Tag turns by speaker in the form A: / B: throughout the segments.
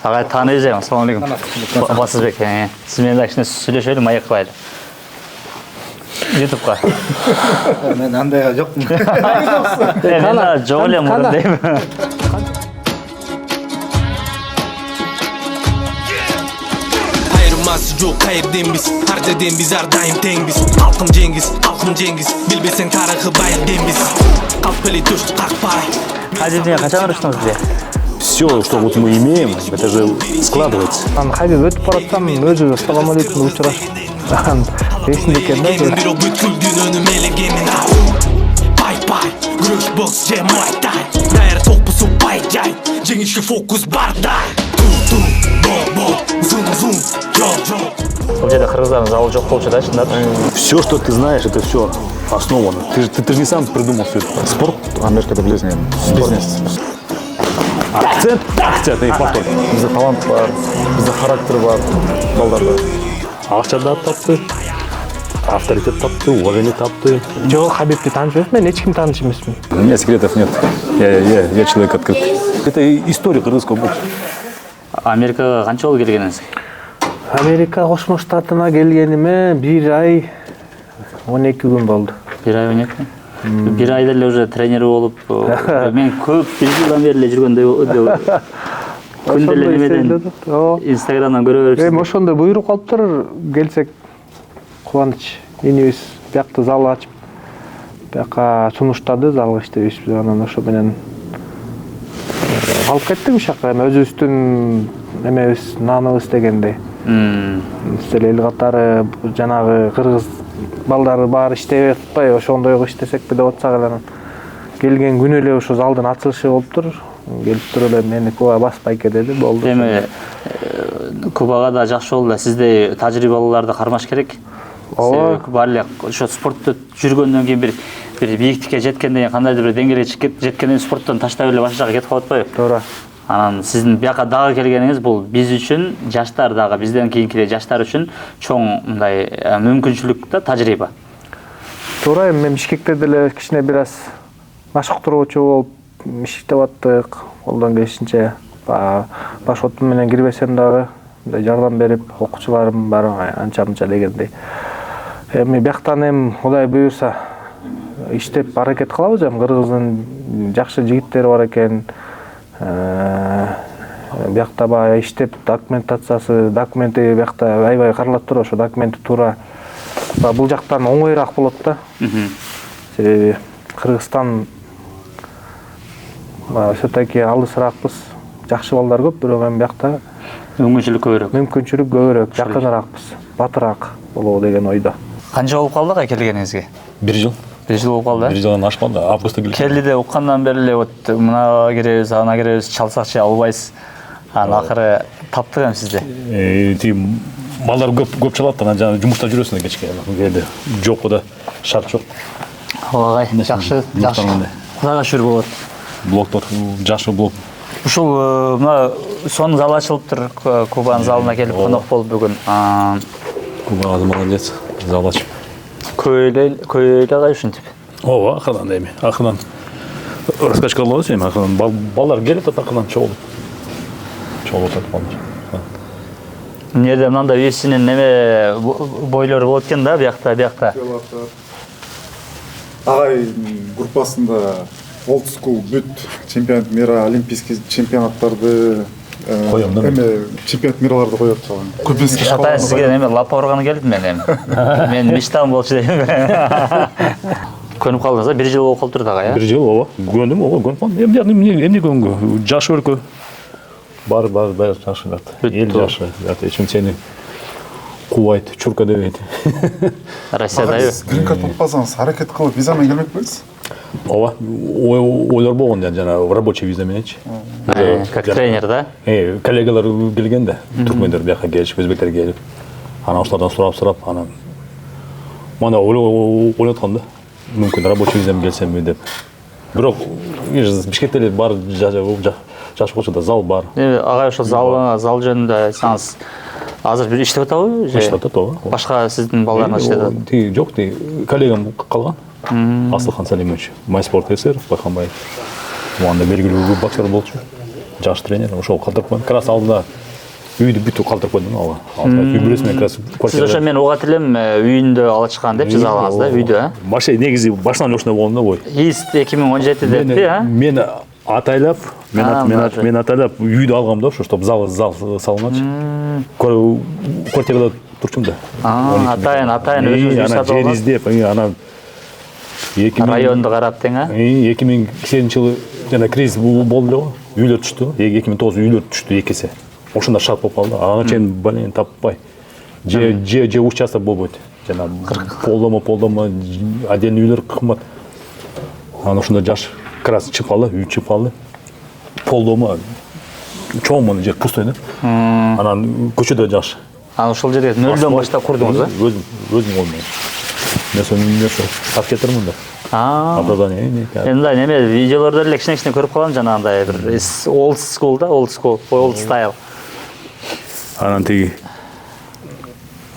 A: Ағай таныйыз ем, ассалаумалейкум. Басызбек, сіз мен кішкене сөйлешелі, маяқ қылайлы. Ютубқа.
B: Мен андайға жоқпын.
A: Мен жоқ елем орындаймын.
C: Ayırması yok hayırden biz, harcaden biz ardayım tengiz. Halkım Cengiz, bilbesen tarixi bayırden biz. Kalpeli düştü kalkpay.
A: Хадиден қашан ұрыштыңыз бізге?
D: Все, что вот мы имеем, это же складывается.
B: Хайда өтіп баратсам, өзі ассалаумалейкум ұшырашып. Есінде екен да.
C: Bir o bütüldüğün önüm elegemin. Bay, güreş boks je muay thai. Dair toppusu bay jay, jengişke fokus barday. Bo, zoom, yo.
A: Бұл жерде қырғыздардың залы жоқ болушы да, шындап?
D: Все, что ты знаешь, это все основано. Ты же не сам придумал все это. Спорт, Америкада білесің енді. Бизнес. Акцент, и повтор.
B: Бізде талант бар, бізде характер бар, балдарда.
D: Ақша да тапты, авторитет тапты, уважение тапты.
B: Жоқ, Хабибті таныш емес, мен ешкім таныш емеспін.
D: У меня секретов нет. Я человек открытый. Это история кыргызского бокса.
A: Америкаға қанша жыл келгеніңіз?
B: Америка Кошмо Штатына келгениме 1 ай 12 күн болды.
A: 1 ай 12 күн? 1 айда эле уже тренер болып, мен көп 1 жылдан бері жүргендей күнделе немеден Инстаграмдан көре беріпсіз.
B: Ошондой буйрук алыптыр, келсек кубаныч. Менибиз биякта зал ачып, бияка сунуштады, залга иштебейбиз. Анан ошо менен алып кеттик ушакка, өзүбүздүн эмебиз, наныбыз дегендей. Эл катары жанагы кыргыз балдары баары иштебей атпай, ошондойго иштесекпи деп атсак эле келген күнү эле ошо залдын ачылышы болуптур. Келип туруп эле мени Куба баспайке деди, болду.
A: Эми Кубага да жакшы болду, сиздей тажрыйбалууларды кармаш керек.
B: Ооба.
A: Барлык ошо спортто жүргөндөн кийин бир бийиктикке жеткенден кийин кандайдыр бир деңгээлге жеткенден спорттон таштап эле башка жака кетип калып атпайбы?
B: Туура.
A: Анан сиздин бияка дагы келгениңиз бул биз үчүн, жаштар дагы бизден кийинки жаштар үчүн чоң мындай мүмкүнчүлүк да, тажрыйба.
B: Туура, мен Бишкекте деле кичине бир аз машыктыруучу болуп иштеп аттык. Колдон келишинче баш отум менен кирбесем дагы жардам берип, окуучуларым бар анча-мынча дегендей. Эми бияктан эми Кудай буйрса иштеп аракет кылабыз, эми кыргыздын жакшы жигиттери бар экен. Биякта баа иштеп документи биякта аябай каралат туруп, ошо документи туура бул жактан оңоюраак болот да. Себеби Кыргызстан все-таки алысыраакпыз. Жакшы балдар көп, бирок эми биякта мүмкүнчүлүк көбүрөөк, жакыныраакпыз, батыраак болобу деген ойдо.
A: Канча болуп калды келгениңизге?
D: 1 жыл.
A: 1 жыл болуп калды.
D: 1 жылдан ашпады, августта келди.
A: Келди уккандан бери эле вот мына керебиз, ана керебиз, чалсакчы албайсыз. Анан акыры таптык эми сизди.
D: Тим балдар көп чалат, анан жана жумушта жүрөсүң кечке. Келди. Жок да, шарт жок.
A: Ооба, жакшы. Кудайга шүр болот.
D: Блоктор, жакшы блок.
A: Ушул мына сонун зал ачылыптыр, Кубанын залына келип конок болуп бүгүн.
D: Куба молодец, зал ачып.
A: Көйлөгө ушинтип.
D: Ооба, акырдан эми, акырдан раскачка болот эми, акырдан балдар келип атат, акырдан чогулуп атат балдар.
A: Эмнеде мындай весинин неме бойлору болот экен да, биякта.
E: Агай группасында Old School бүт чемпионат мира, олимпийский чемпионаттарды, эми чемпионат мираларды коёт чаган. Кубинский школа.
A: Ата сизге эме лапа урганы келди мен эми. Мен мечтам болчу дейм. Көнүп калдыңыз, 1 жыл болуп калыптыр дагы, э?
D: 1 жыл, ооба. Көнүм, ооба, көнүп калдым. Эмне көнгө? Жакшы өлкө. Бар жакшы жат. Эл жакшы. Эчим сени кубайт, чурка дебейт.
A: Россиядабы?
E: Грин карт алпасаңыз, аракет кылып виза менен келмек болесиз?
D: Ооба. Ойлор болгон жана рабочий виза мененчи.
A: Как тренер, да?
D: Коллегалар келген да, түркмендер бияка келишип, өзбектер келип. Анан ошолордон сурап, анан мана ойлоткон да. Мүмкүн рабочий визам келсемби деп. Бирок Бишкекте эле бар жакшы болчу да, зал бар.
A: Агай ошол зал жөнүндө айтсаңыз, азыр бир иштеп атабы?
D: Иштеп атат, ооба.
A: Башка сиздин балдарыңар иштеп атат?
D: Жок, коллегам калган. Асылхан Салимович, Майспорт СР, Байханбаев. Анда белгилүү боксер болчу. жаш тренер ошол калтырып койдум как раз алдында үйдү бүтүп калтырып койдум ага үй бүлөсү как раз
A: Сиз ошо мен угат элем үйүндө ала чыккан деп жазалыңыз да үйдө
D: вообще негизи башынан эле ошондой болгон да ой
A: Ист 2017 депти
D: мен атайлап мен атайлап үйдү алгам да ошо чтобы зал салынгачы квартирада турчумун да
A: атайын өзүңүз үй сатып
D: жер
A: алган
D: издеп анан
A: районду карап тең
D: 2008 жылы жана кризис болду эле го үйлөр түштү 2009 үйлөр түштү эки эсе ошондо шарт болуп калды ага чейин блин таппай же участок болбойт жана полдомо отдельный үйлөр кымбат анан ошондо жаш как раз чыпалы үй чыпалы полдомо чоң мону жер пустой да анан көчөдө жаш
A: анан ушул жерге нөлдөн баштап курдуңуз да
D: өзүм колуман мен ошо тап кетирмин да образование
A: мындай неме видеолордо эле кичине көрүп калам жанагындай бир old school style
D: анан тиги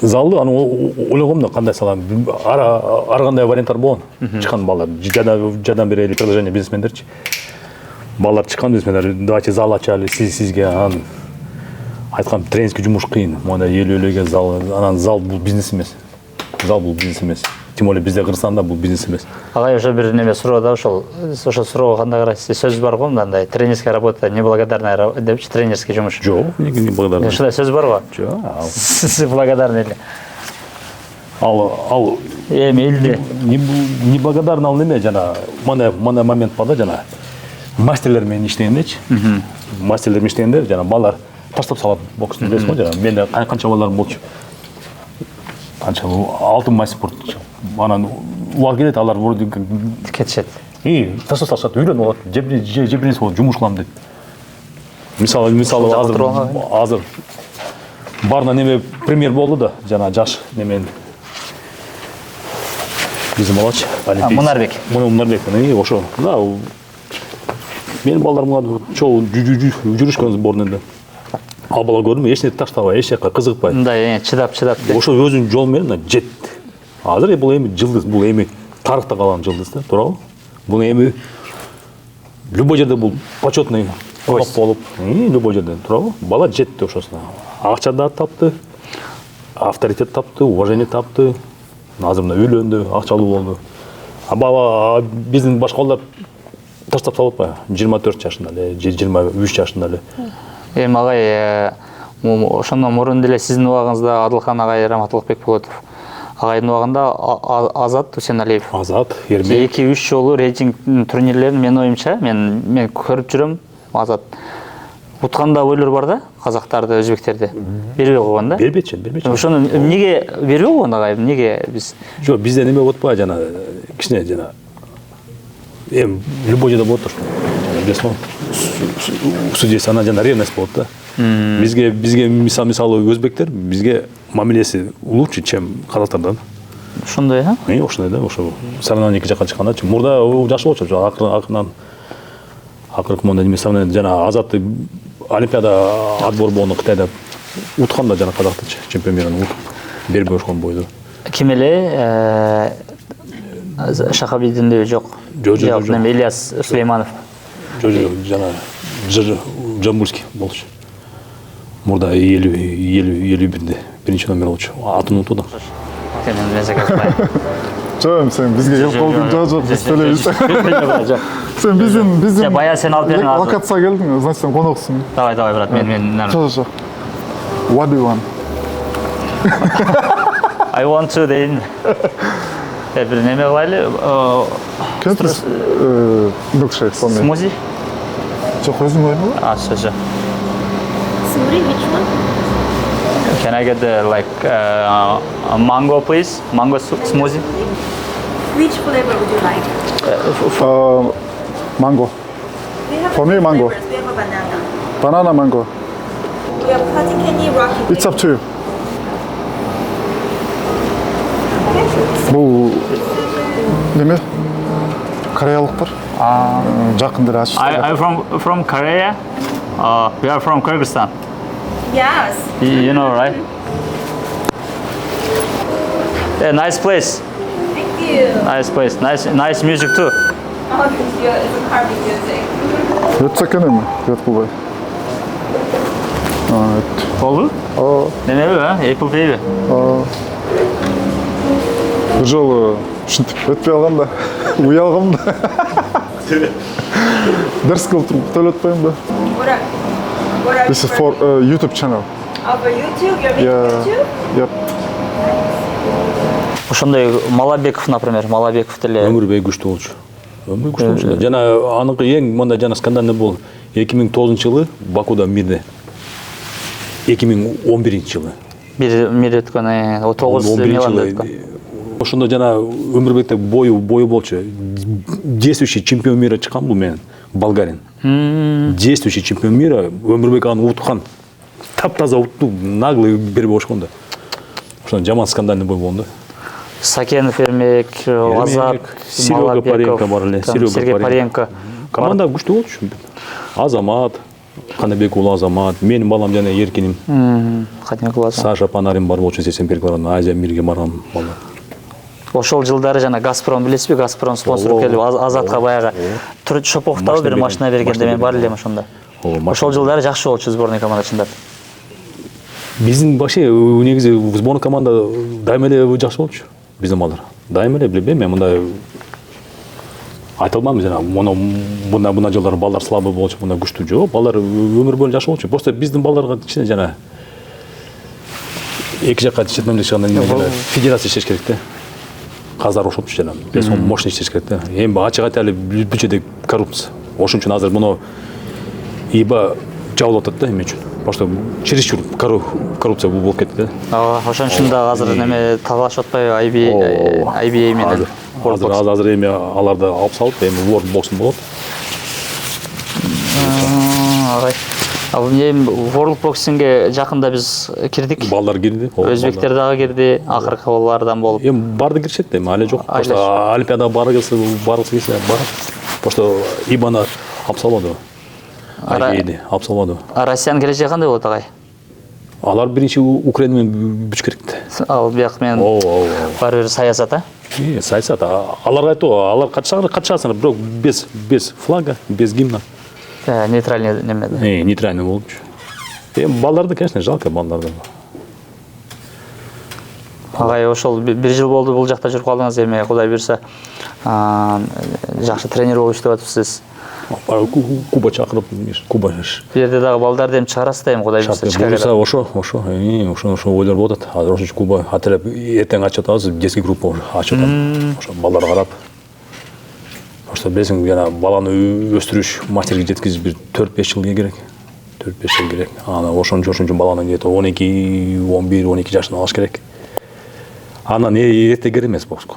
D: залды анан ойлогом да кандай салам ар кандай варианттар болгон чыккан балдар жадан бери предложение бизнесмендерчи балдар чыккан бизнесмендер давайте зал ачалы сизге анан айткам тренерский жумуш кыйын мондай элүүлөгө зал анан зал бул бизнес эмес тем более бизде Кыргызстанда бул бизнес эмес
A: агай ошо бир неме суроо да ошо суроого кандай карайсыз сөз бар го мындай тренерская работа неблагодарная депчи тренерский жумуш
D: жок эмнеге неблагодарный
A: ушундай сөз бар го
D: жок
A: сиз благодарный эле
D: ал
A: эми элде
D: неблагодарный ал неме жана мындай момент бар да жана мастерлер менен иштегендечи мастерлер менен иштегенде жана балдар таштап салат боксту билесиз го жана менде канча балдарым болчу канча алтын мастер спорт анан убак келет алар вроде
A: кетишет
D: таштап салышат үйлөнүп алат же биринеси болот жумуш кылам дейт мисалы азыр барына неме премьер болду да жана жаш немен биздин балачы
A: Мунарбек
D: ошо да менин балдарым чогуу жүрүшкөн сборныйда ал бала көрдүм эч нерсе таштабай эч жака кызыкпай
A: мындай чыдап
D: ошо өзүнүн жолу менен жет азыр бул эми жылдыз бул эми тарыхта калган жылдыз да туурабы бул эми любой жерде бул почетный болуп любой жерде туурабы бала жетти ошосуна акча да тапты авторитет тапты уважение тапты азыр мына үйлөндү акчалуу болду бала биздин башка балдар таштап салып атпайбы 24 жашында эле же 23 жашында эле
A: эми агай ошондон мурун деле сиздин убагыңызда Адылхан агай Раматылыкбек Болотов агайдын убагында Азат Усеналиев
D: Азат Эрмек
A: 2-3 жолу рейтинг турнирлерин менин оюмча мен көрүп жүрөм Азат утканда ойлор бар да казактарды өзбектерди бербей койгон да
D: бербечи
A: ошону эмнеге бербей койгон агай эмнеге биз
D: жок бизде неме болуп атпайбы жана кичине жана эми любой жерде болот ошо билесиңби судья анан жана ревность болот да бизге мисалы өзбектер бизге мамилеси лучше чем казактардан
A: ошондой
D: ошондой да ошо соревнование эки жака чыккандачы мурда жакшы болчу акыркынан мондай неме соревнование жана Азатты олимпиада отбор болгондо Кытайда уткан да жана казактычы чемпион мираны утуп бербей ошкон бойду ким
A: эле Шахабиддин жок неме Ильяс Сулейманов
D: жок жана Жамбульский болчу мурда 51-де биринчи номер болчу атын унутуп атам
E: жок сен бизге келип калдың жок биз төлөйбүз сен биздин
A: бая сен алып бериң
E: локацияга келдиң значит сен коноксуң
A: давай брат мен
E: жок what do you want
A: I want to дейин бир неме кылайлы
E: milkshake for me
A: смузи
E: жок өзүң койдуңбу
A: сөзү
F: Smoothie, which one?
A: Can I get the a mango please? Mango smoothie?
F: Which flavor would you like?
E: mango
F: We have
E: For me,
F: different
E: mango.
F: flavors. We have a banana.
E: banana mango
F: We have cotton candy, rocky
E: it's up to you
F: Okay.
E: бул неме кореялыктар жакын деле ачышты
A: I'm from Korea. We are from Kyrgyzstan.
F: Yes.
A: You know, right? Yeah, nice place.
F: Thank you.
A: Nice place. Nice music too.
F: Oh, it's a carving music.
E: өтсек эне эми өт кылбай
A: Болду? Немеби, Apple Pay'би?
E: Бир жолу ушинтип өтпөй алгам да. Уя алгам да. Дерс кылып туруп төлөтпөйм да.
F: What are
E: This is for YouTube channel.
F: for YouTube? You're making YouTube?
E: Yep.
A: Ошондой Малабеков, например, Малабеков деле.
D: Өмүрбек күчтүү болчу. Өмүрбек күчтүү болчу. Жана аныкы эң мында жана скандальный бол 2009-жылы Бакуда мирде. 2011-жылы.
A: Мир өткөн, 9 Миланда өткөн.
D: Ошондо жана Өмүрбекте бою болчу. Действующий чемпион мира чыккан бул менен, болгарин. Действующий чемпион мира, Өмүрбек аны уткан. Таптаза утту, наглый берип ошкон да. Ошондо жаман скандальный бой болду.
A: Сакенов, Ермек, Азат,
D: Серега Паренко бар эле,
A: Сергей Паренко.
D: Команда күчтүү болчу. Азамат, Канабек уулу Азамат, менин балам жана Эркиним.
A: Канабек уулу Азамат.
D: Саша Панарин бар болчу, сесен перклардан Азия мирге барган бала.
A: Ошол жылдары жана Газпром билесизби, Газпром спонсор келип Азатка баягы Шоповдогу бир машина бергенде мен бар элем ошондо. Ошол жылдары жакшы болчу сборный команда чындап.
D: Биздин вообще негизи сборный команда дайыма эле жакшы болчу. Биздин балдар. Дайыма эле билбейм, мен мындай айта алмайм жана мына жылдары балдар слабый болчу, мына күчтүү жок. Балдар өмүр бою жакшы болчу. Просто биздин балдарга кичине жана эки жакка четмемдик чыганда федерация иштеш керек да. Каздар ошоп жана без мощный иштеш керек да. Эми ачык айта эле бүт жерде коррупция. Ошон үчүн азыр муну ИБА жабылып атат да эме үчүн. Просто чересчур коррупция болуп кетти да.
A: Ошон үчүн да азыр неме талашып атпайбы IBA менен.
D: Азыр эми аларды алып салып, эми World Boxing болот.
A: Ал эми World Boxing'e жакында биз кирдик.
D: Балдар кирди.
A: Өзбектер дагы кирди, акыркы балдардан болуп.
D: Эми барды киришет эми, али жок. Просто Олимпиадага баргысы келсе барат. Просто ИБАны алып салбады. IBA'ди алып салбады.
A: Россиянын келечеги кандай болот агай?
D: Алар биринчи Украина менен бүч керек да.
A: Ал бияк менен баары бир саясат,
D: саясат. Аларга айтуу, алар катышасыңар, бирок без флага, без гимна.
A: Нейтральный неме да.
D: Нейтральный болчу. Эми балдарды, конечно, жалко балдарды.
A: Агай ошол бир жыл болду бул жакта жүрүп калдыңыз, эми Кудай буйрса жакшы тренер болуп иштеп атыпсыз.
D: Куба чакырып, Куба.
A: Бул жерде дагы балдарды эми чыгарасыз да, эми Кудай буйрса.
D: Ошо ойлор болот атат. Азыр ошо Куба атырап эртең ачып атабыз, детский группа ачып атам. Ошо балдар карап. Ошо билесиң, жана баланы өстүрүш, мастерге жеткизип бир 4-5 жыл керек. 4-5 жыл керек. Аны ошон үчүн баланы где-то 12, 11, 12 жашынан алыш керек. Анан эрте керек эмес бокско.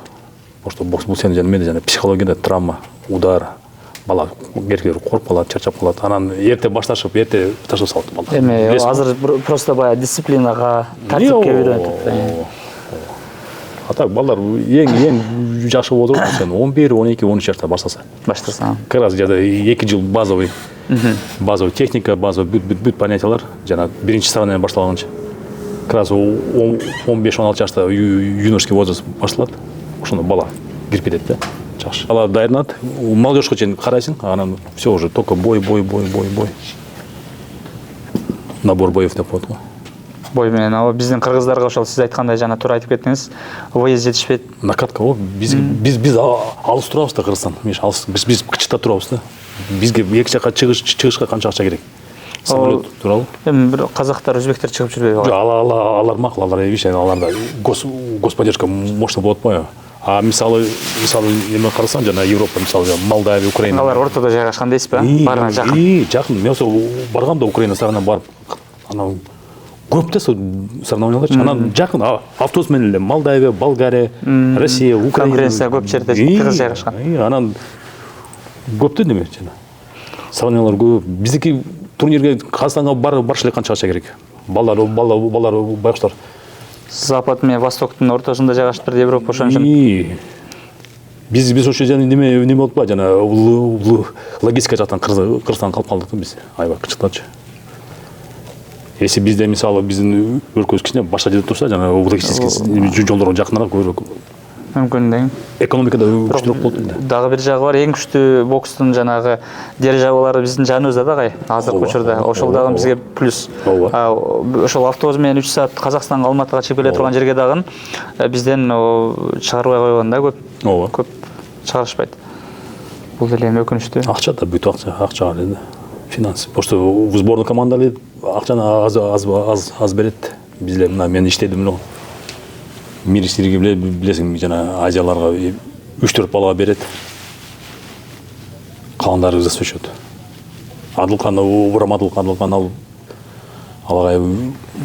D: Просто бокс бул сен жана психологияда травма, удар, бала эркектер коркуп калат, чарчап калат. Анан эрте башташып, эрте таштап салат балдар.
A: Эми азыр просто баягы дисциплинага, тартипке үйрөнүп.
D: А так балдар эң жакшы болот сен 11, 12, 13 жашта баштаса. Как раз где-то 2 жыл базовый техника, базовый бүт понятиялар жана биринчи сравнение башталганча. Как раз 15-16 жашта юношеский возраст башталат. Ошондо бала кирип кетет да. Жакшы. Бала дайрынат, молодежька чейин карайсың, анан все уже только бой. Набор боев деп коет го.
A: Бой менен, а биздин кыргыздарга ошол сиз айткандай жана туура айтып кеттиңиз, выезд жетишпейт.
D: Накатка го, биз алыс турабыз да Кыргызстан. Биз кычта турабыз да. Бизге эки жакка чыгышка канча акча керек? Самолет тууралуу.
A: Эми бир казактар, өзбектер чыгып жүрбөйбү?
D: Жок, алар макул, аларда господдержка мощный болот атпайбы? А мисалы эме карасаң, жана Европа, мисалы Молдавия, Украина.
A: Алар ортодо жайгашкан дейсизби? Баарына жакын.
D: Жакын. Мен баргам да Украина сарайына барып, анан көп да соревнованиялар. Анан жакын автобус менен эле Молдавия, Болгария, Россия, Украина.
A: Конкуренция көп жерде тыгыз жайгашкан.
D: Анан көп да неме жана. Соревнованиялар көп. Биздики турнирге Казакстанга барыш эле канча акча керек? Балдар байкуштар.
A: Запад менен Востоктун ортосунда жайгашыптыр Европа, ошон үчүн.
D: Биз ошо жерде неме болуп калды, жана логистика жактан Кыргызстан калып калдык да биз. Аябай кычыктачы. Если bizde misal bizim ülkemiz kişine başka жерде турса, жана логистический жолдорго жакыныраак көбүрөөк
A: мүмкүн дең.
D: Экономикада күчтүүрөөк болот да.
A: Дагы бир жагы бар, эң күчтүү бокстун жанагы державалары биздин жаныбызда да кай. Азыркы учурда ошол дагы бизге плюс. Ошол автобус менен 3 саат Казакстанга, Алматыга чыгып келе турган жерге дагы бизден чыгарбай койгон да көп. Көп чыгарышпайт. Бул деле эми өкүнүчтүү.
D: Акча да бүт акча эле да. Финанс. Просто в сборной командалар акчаны аз берет. Бизлер мына мен иштедим эле. Министрге билесиң, жана Азияларга 3-4 балага берет. Каландары за свой счет. Адылкан ал алгай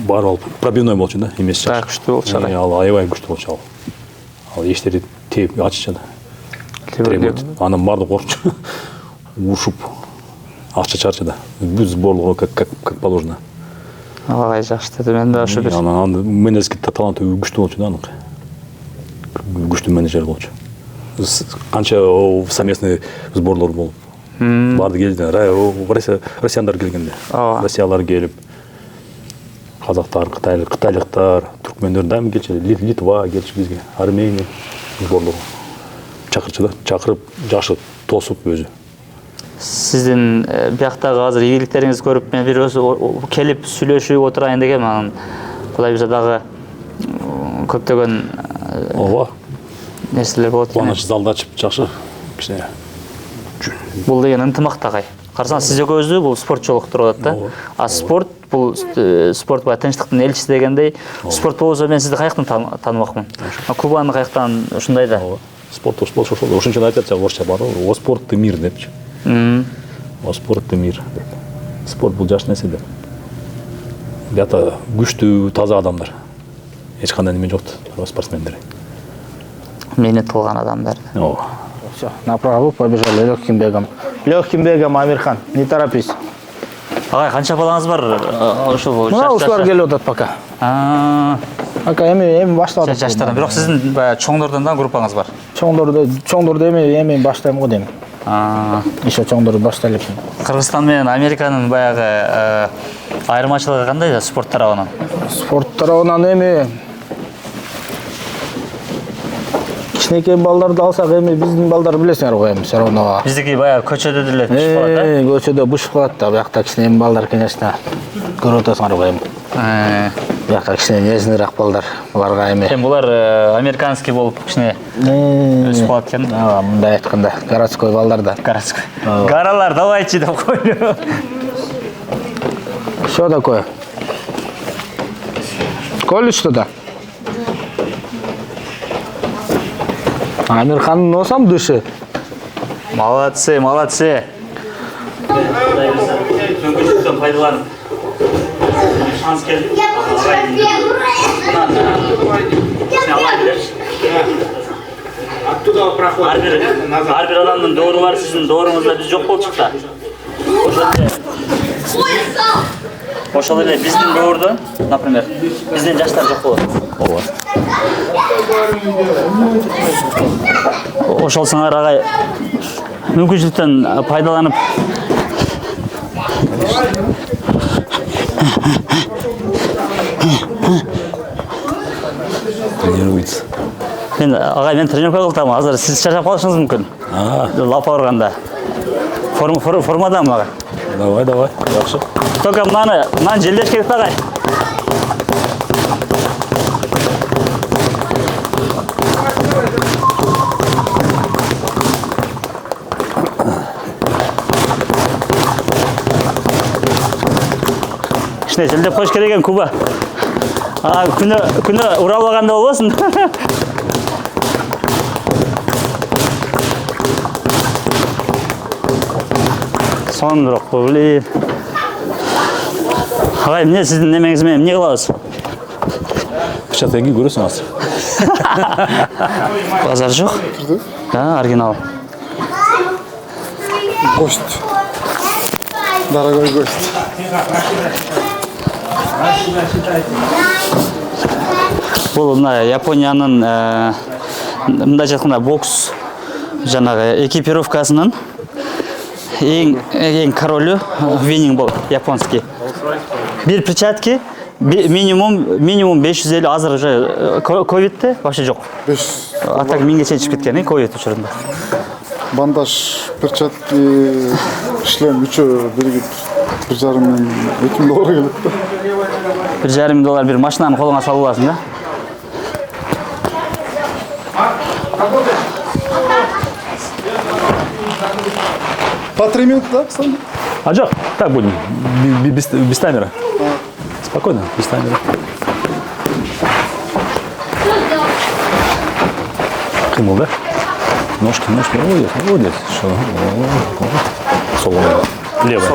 D: бар алып пробивной болчу да, эмес.
A: Так, күчтүү болчу.
D: Ал аябай күчтүү болчу. Ал эштери теп ачча да. Анан барды корчу. Ушуп акча чарчы да. Бүт сборлугу как положено.
A: Алгай жакшы деди, мен да ошо бир.
D: Анан менеджерский талант күчтүү болчу да, анык. Күчтүү менеджер болчу. Канча совместный сборлор болуп. Барды келди. Россияндар келгенде. Россиялар келип, казактар, кытайлыктар, түркмөндөр дайым келчү. Литва келчү бизге, Армения сборлор. Чакырчу да, чакырып, жакшы тосуп өзү.
A: Сиздин бияктагы азыр ийгиликтериңизди көрүп, мен бир келип сүйлөшүп отурайын дегем. Анан кудай бирсе дагы көптөгөн нерселер болот.
D: Кубаныч залда ачып жакшы. Кичине.
A: Бул деген ынтымак да кай. Карасаңыз, сиз экөөбүздү бул спорт жолуктуруп атат да. А спорт бул спорт бай тынчтыктын элчиси дегендей. Спорт болсо мен сизди каяктан таанымакмын. Кубаны каяктан ушундай да.
D: Спорт ошол ошончо айтатчы орусча бар. О спорт и мир депчи. О спорт и мир. Спорт бул жаш нерсе деп. Бята күчтүү, таза адамдар. Эч кандай неме жок, спортсмендер.
A: Мээнет кылган адамдар.
B: Все, направо побежали легким бегом. Легким бегом, Амирхан, не торопись.
A: Агай, канча балаңыз бар? Ошол
B: Мына ушулар келип атат пока. Пока эми баштадык.
A: Жаштардан, бирок сиздин баягы чоңдордон да группаңыз бар.
B: Чоңдорду эми баштайм го дейм. Еще чоңдорду баштайлы.
A: Кыргызстан менен Американын баягы айырмачылыгы кандай да спорт тарабынан?
B: Спорт тарабынан эми кичинекей балдарды алсак, эми биздин балдар билесиңер го, эми все равно.
A: Биздики баягы көчөдө деле бушуп калат да?
B: Көчөдө бушуп калат да. Биякта кичине балдар, конечно, көрүп атасыңар го эми. Биякта кичине нежныйраак балдар, буларга эми.
A: Булар американский болуп кичине өсүп калат экен.
B: Мындай айтканда, городской балдар да.
A: Городской. Гаралар, давайте деп койду.
B: Что такое? Колешь что-то? Амирханның носам души.
A: Молодцы, молодцы. Мүмкіншіліктен пайдаланып шанс келді.
G: Оттуда проход.
A: Ар бир адамдын доору бар, сиздин дооруңузда биз жок болуп чыкты. Ошол эле биздин доордо, например, бизден жаштар жок болот. Ошол сыңар агай мүмкүнчүлүктөн пайдаланып
D: тренируется.
A: Мен агай, мен тренировка кылтам. Азыр сиз чачап калышыңыз мүмкүн. Лапа урганда. Формадамы агай?
D: Давай, жакшы.
A: Только мынаны желдеш керек да агай. Кичине желдеп коюш керек экен, Куба. Күнү уралбаганда болбосун. Сондурак, блин. Агай, эмне сиздин немеңиз менен эмне кылабыз?
D: Кычатеги көрөсүң азыр.
A: Базар жок? Да, оригинал.
E: Гость. Дорогой гость.
A: Бул мына Япониянын мындайча айтканда бокс жанагы экипировкасынын эң королу вининг бол японский. Бир перчатки минимум 550 азыр уже ковидте вообще жоқ.
E: 5
A: А так 1000ге чейин чыгып кеткен ковид учурунда.
E: бандаж, перчатки, шлем үчөө биригип 1,5 миң, 2 миң доллар келет да.
A: 1,5 миң доллар бир машинаны колуңа салып аласың да.
E: По 3 минуты, да, кстати?
D: А жоқ, так будем, без таймера. Спокойно, без таймера. Қимыл, да? Ножки, молодец. Что? Сол. Левая.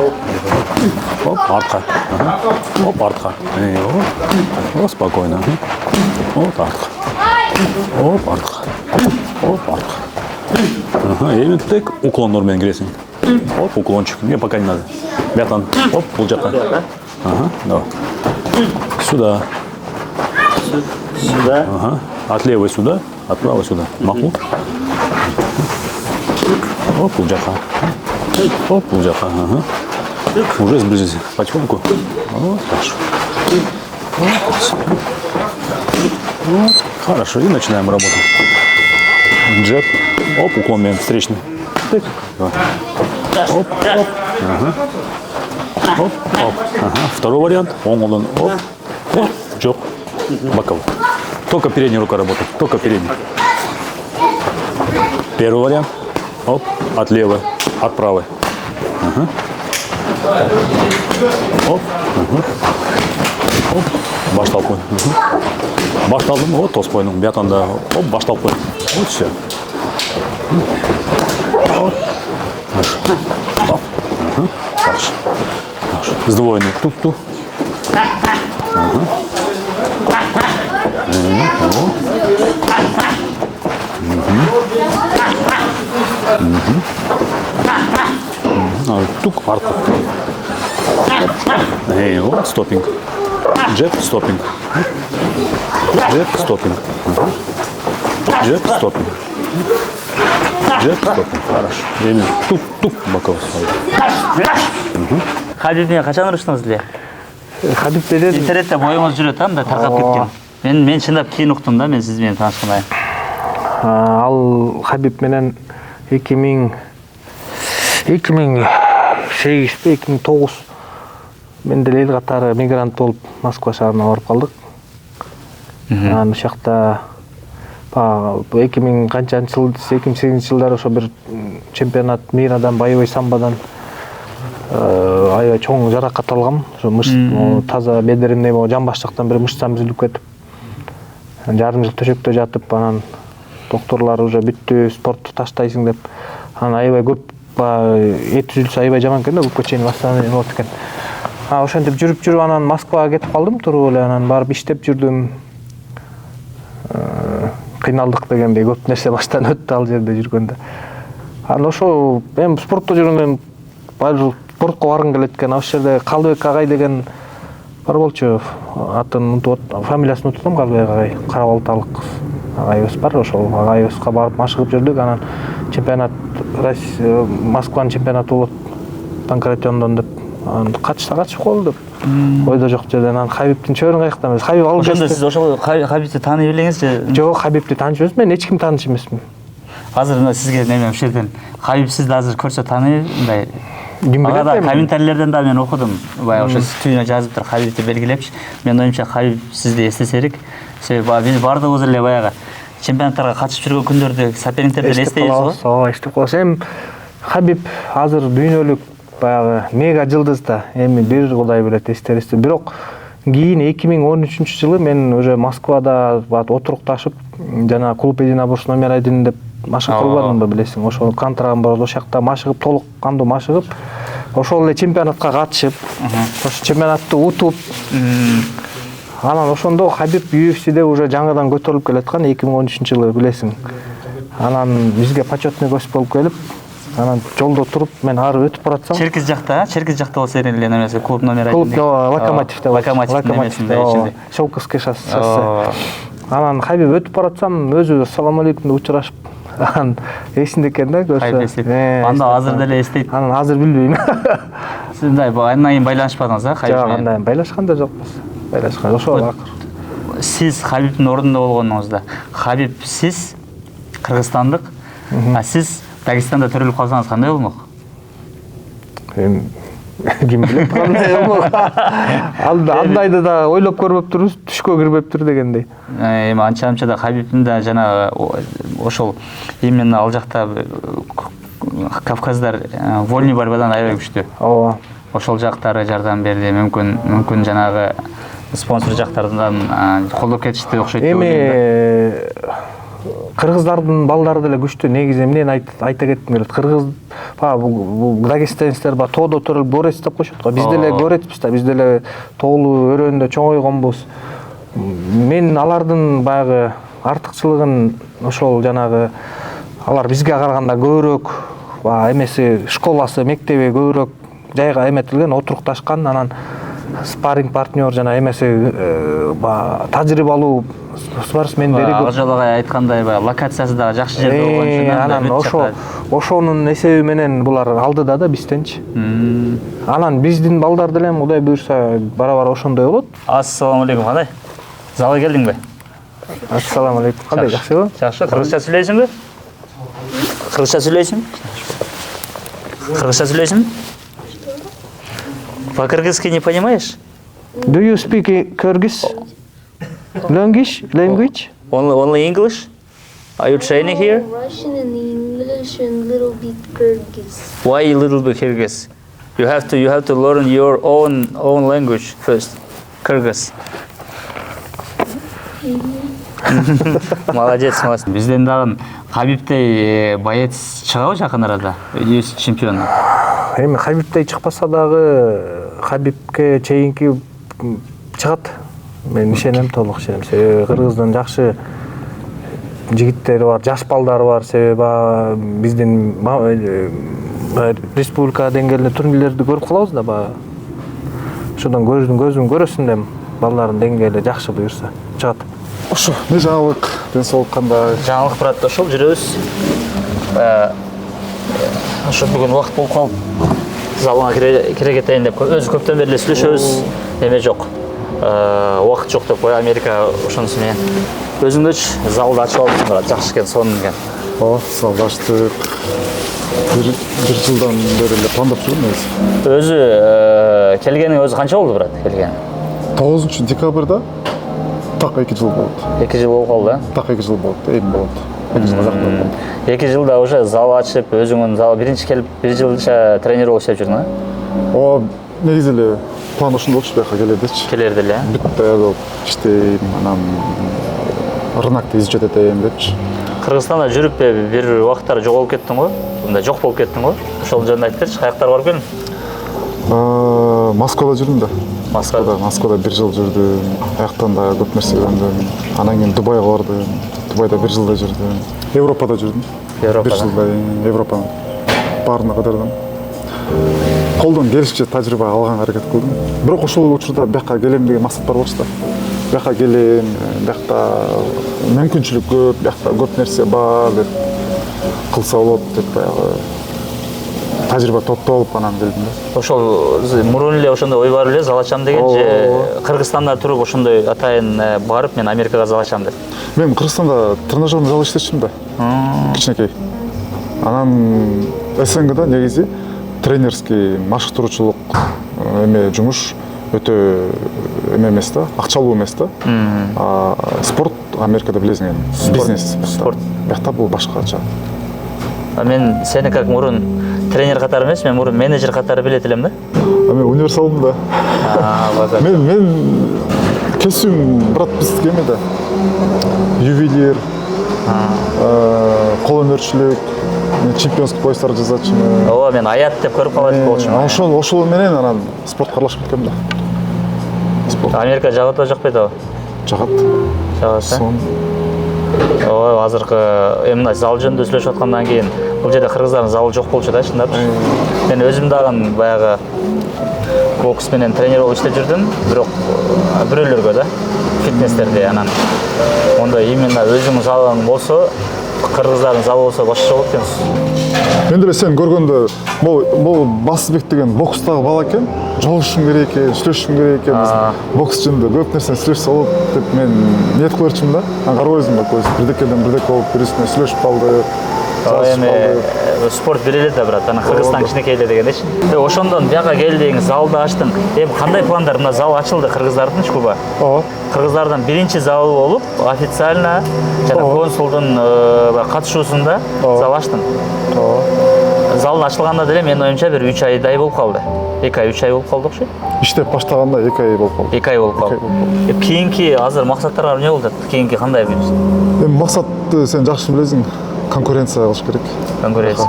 D: Оп, артқа. Оп, артқа. Оп, спокойно. Оп, артқа. Оп, артқа. Оп, артқа. Эми тек уклон нормен киресиң. Оп, уклончик. Мне пока не надо. Бятан. Оп, бул жакка. Давай. Сюда.
A: Сюда.
D: От левой сюда, от правой сюда. Махнул. Оп, бул жакка. Оп, бул жакка. Уже сблизились. Потихоньку. Вот, хорошо. Вот, хорошо. И начинаем работать. Джеб. Оп, уклон мен встречный. Тык. Давай. Оп, оп. Оп, оп. Второй вариант. Оңолдон. Оп. Оп. Жоқ. Боковой. Только передняя рука работает. Только передняя. Первый вариант. Оп. От левой. От правой. Оп. Оп. Башталып қой. Башталдым. Вот тос қойдым. Биятанда. Оп. Башталып қой. Вот все. Оп. Оп. Хорошо. Хорошо. Сдвоенный. Тук-тук. Тук, артка. Вот, стоппинг. Джеб, стоппинг. Джеб, стоппинг. Джеб, стоппинг. Джеб, стоппинг. Хорошо. Время. Тук, боковой.
A: Хабиб менен качан уруштуңуз эле?
B: Хабиб менен
A: Интернетте боюңуз жүрөт анда таркап кеткен. Мен чындап кийин уктум да, мен сиз менен таанышкандай.
B: ал Хабиб менен 2008 2009 мен деле эл катары мигрант болуп Москва шаарына барып калдык. Анан ошол жакта 2000 канчанчы жыл, 2008 жылдары ошо бир чемпионат мирадан, боевой самбодан аябай чоң жаракат алгам. Ошо мышц таза бедеринде жан баштыктан бир мышцам үзүлүп кетип, жарым жыл төшөктө жатып, анан докторлор уже бүттү, спортту таштайсың деп, анан аябай көп эт үзүлсө аябай жаман экен да, көпкө чейин восстановление болот экен. Ошентип жүрүп анан Москвага кетип калдым туруп эле, анан барып иштеп жүрдүм. Кыйналдык дегенде көп нерсе баштан өттү ал жерде жүргөндө. Анан ошо мен спортто жүргөндөн баары спортко баргым келет экен. Ошол жерде Калыбек агай деген бар болчу, атын унутуп, фамилиясын унутtum, Калыбек агай, Карабалталык агайыбыз бар. Ошол агайыбызга барып машыгып жүрдүк. Анан чемпионат Россия, Москванын чемпионаты болот панкратиондон деп, анан катышып кол деп. Ойдо жок жерден анан Хабибтин чөбүрүн кайыктан Хабиб алып
A: Ошондо сиз ошол Хабибти тааный белеңиз же?
B: Жок, Хабибти тааныш эмес, мен эч ким тааныш эмесмин.
A: Азыр мына сизге неме ушул жерден Хабиб сизди азыр көрсө тааный, мындай
B: Ким билет?
A: Ага, комментарийлерден да мен окудум. Баягы ошо түбүнө жазыптыр, Хабибти белгилепчи. Мен оюмча Хабиб сизди эстесерик. Себеби биз бардыгыбыз эле баягы чемпионаттарга катышып жүргөн күндөрдү соперниктерден эстейбиз го.
B: Ооба, эстеп калабыз. Эми Хабиб азыр дүйнөлүк баягы мега жылдыз да. Эми бир Кудай билет эстеристи. Бирок кийин 2013-жылы мен уже Москвада отурукташып, жана клуб единоборств номер 1 деп машыгып калбадымбы, билесиң? Ошол контрагым бар, ошол жакта машыгып, толук кандуу машыгып, ошол эле чемпионатка катышып, ошо чемпионатты утуп, анан ошондо Хабиб UFC'де уже жаңыдан көтөрүлүп келаткан 2013-жылы, билесиң. Анан бизге почетный гость болуп келип, анан жолдо туруп, мен ары өтүп баратсам,
A: Черкиз жакта болсо эле немеси клуб номер 1.
B: клуб Локомотивде,
A: Локомотивде.
B: Шелковский шоссе. Анан Хабиб өтүп баратсам, өзү ассаламу алейкум деп учурашып, анан эсинде экен да көрсө.
A: Анда азыр деле эстейт.
B: Анан азыр билбейм.
A: Сиз мындай андан кийин байланышпадыңыз, Хабиб
B: Жок,
A: менен?
B: андай байлашкан да жокпуз. байлашкан. Ошол акыр.
A: Сиз Хабибтин ордунда болгонуңузда, Хабиб сиз кыргызстандык, а сиз Дагестанда төрөлүп калсаңыз кандай болмок?
B: Ким билет кандай болмок? Андайды да ойлоп көрбөптүрбүз, түшкө кирбептир дегендей.
A: Эми анча да Хабибтин да жана ошол именно ал жакта Кавказдар вольный борьбадан аябай күчтүү.
B: Ооба.
A: Ошол жактары жардам берди, мүмкүн жанагы спонсор жактардан колдоп кетишти окшойт деп ойлойм.
B: Кыргыздардын балдары деле күчтүү. Негизи эмнени айта кеттим келет. Кыргыз бул дагестанецтер тоодо төрөлүп горец деп коюшат го. Биз деле горецпиз да, биз деле тоолуу өрөөндөө чоңойгонбуз. Мен алардын баягы артыкчылыгын ошол жанагы алар бизге караганда көбүрөөк эмеси школасы, мектеби көбүрөөк жайга эметилген, отурукташкан, анан спарринг партнер жана эмеси тажрыйбалуу спортсмендери
A: Ага жолу айткандай локациясы да жакшы жерде болгон үчүн
B: анан ошонун эсеби менен булар алдыда да бизденчи. Анан биздин балдар деле Кудай буйрса барабар ошондой болот.
A: Ассаламу алейкум, кандай? Залга келдиңби?
B: Ассаламу алейкум. Кандай, жакшыбы?
A: Жакшы. Кыргызча сүйлөйсүңбү? Кыргызча сүйлөйсүң? Кыргызча сүйлөйсүң? По-кыргызски не понимаешь?
B: Do you speak Kyrgyz language?
A: Only English? Are you training here?
G: Russian and English and little bit Kyrgyz.
A: Why a little bit Kyrgyz? You have to learn your own language first. Kyrgyz. Молодец. Бизден дагы Хабибтей боец чыгабы жакын арада? UFC чемпиону.
B: Эми Хабибтей чыкпаса дагы Хабибке чейинки чыгат. Мен ишенем, толук ишенем. Себеби Кыргыздын жакшы жигиттери бар, жаш балдары бар. Себеби биздин республика деңгээлде турнирлерди көрүп калабыз да. Ошодон көзүн көрөсүн деп балдардын деңгээли жакшы буюрса чыгат.
E: Ошо, не жаңылык, ден соолук кандай?
A: Жаңылык брат, ошол жүрөбүз. Ошо бүгүн убакыт болуп калып, залыңа кире кетейин деп өзү көптөн бери эле сүйлөшөбүз. Эме жок. Убакыт жок деп кой, Америка ошонусу менен. Өзүңдөчү залды ачып алыпсың брат, жакшы экен, сонун экен.
E: Залды ачтык. Бир жылдан бери эле пландап жүрмүн өзү.
A: Өзү келгениң өзү канча болду брат, келген?
E: 9 декабрда так 2 жыл болду.
A: 2 жыл болуп калды,
E: Так 2 жыл болду, эми болот. 2 жылга жакын болду.
A: 2 жылда уже зал ачып, өзүңүн зал биринчи келип 1 жылча тренер болуп иштеп жүрдүң,
E: Ооба, негизи эле план ошондой болчу, бияка келердичи.
A: Келерди эле.
E: Бүт даярдап иштейм, анан рынокто изучать этейин депчи.
A: Кыргызстанда жүрүп бир убакыттар жоголуп кеттиң го? Мындай жок болуп кеттиң го? Ошол жөнүндө айтып берчи, каяктарга барып келдиң?
E: Москвада жүрдүм да. Москвада 1 жыл жүрдүм. Аяктан да көп нерсе өйрөндүм. Анан кийин Дубайга бардым. Дубайда 1 жылдай жүрдүм. Европада жүрдүм. 1 жылдай Европанын баарына кыдырдым. Колдон келишинче тажрыйба алганга аракет кылдым. Бирок ошол учурда бияка келем деген максат бар болчу да. Бияка келем, биякта мүмкүнчүлүк көп, биякта көп нерсе бар деп кылса болот деп баягы тажрыйба топтолуп анан келдим да.
A: Ошол мурун эле ошондой ой бар эле, зал ачам деген же Кыргызстанда туруп ошондой атайын барып мен Америкага зал ачам деп.
E: Мен Кыргызстанда тренажерный зал иштечимин да. Кичинекей. Анан СНГда негизи тренерский машыктыруучулук эме жумуш өтө эме эмес да, акчалуу эмес да. Спорт Америкада билесиң эми, бизнес спорт. Биякта бул башкача.
A: Мен сени как мурун тренер катары эмес, мен мурун менеджер катары билет элем да.
E: Мен универсалмын да. Мен кесүүм брат биздики эме да. Ювелир, кол өнөрчүлүк, чемпионский поястар жасачумун.
A: Ооба, мен аят деп көрүп калат болчумун.
E: Ошол менен анан спортко аралашып кеткем да.
A: Америка жагат ба жакпайт абы?
E: Жагат.
A: Жагат. Ооба, азыркы эми зал жөнүндө сүйлөшүп аткандан кийин бул жерде кыргыздардын залы жок болчу да, чындап. Мен өзүм дагы баягы бокс менен тренер болуп иштеп жүрдүм, бирок бирөөлөргө да, фитнестерде анан. Ондой именно өзүң залың болсо, кыргыздардын залы болсо башкача болот экенсиз.
E: Енді сен көргенде бұл Басыбек деген бокстағы бала екен, жолышың керек екен, сүйлөшүң керек екен, бокс жөнүндө көп нерсени сүйлөшсө болот деп мен ниет кылып жүрчүмүн да. Карабай өзүм бирдекеден бирдеке болуп, бирисине сүйлөшүп калдык.
A: Эми спорт бир эле да брат, ана Кыргызстан кичинекей эле дегендечи. Ошондон бияка келдиң, залды ачтың. Эми кандай пландар? Мына зал ачылды кыргыздардынчы Куба. Кыргыздардын биринчи залы болуп, официально жана консулдун катышуусунда зал ачтың. Залдын ачылганда деле менин оюмча бир 3 айдай болуп калды. 2 ай, 3 ай болуп калды окшойт.
E: Иштеп баштаганда 2 ай болуп калды.
A: 2 ай болуп калды. Кийинки азыр максаттар эмне болот? Кийинки кандай буйрус?
E: Эми максатты сен жакшы билесиң, конкуренция кылыш керек.
A: Конкуренция.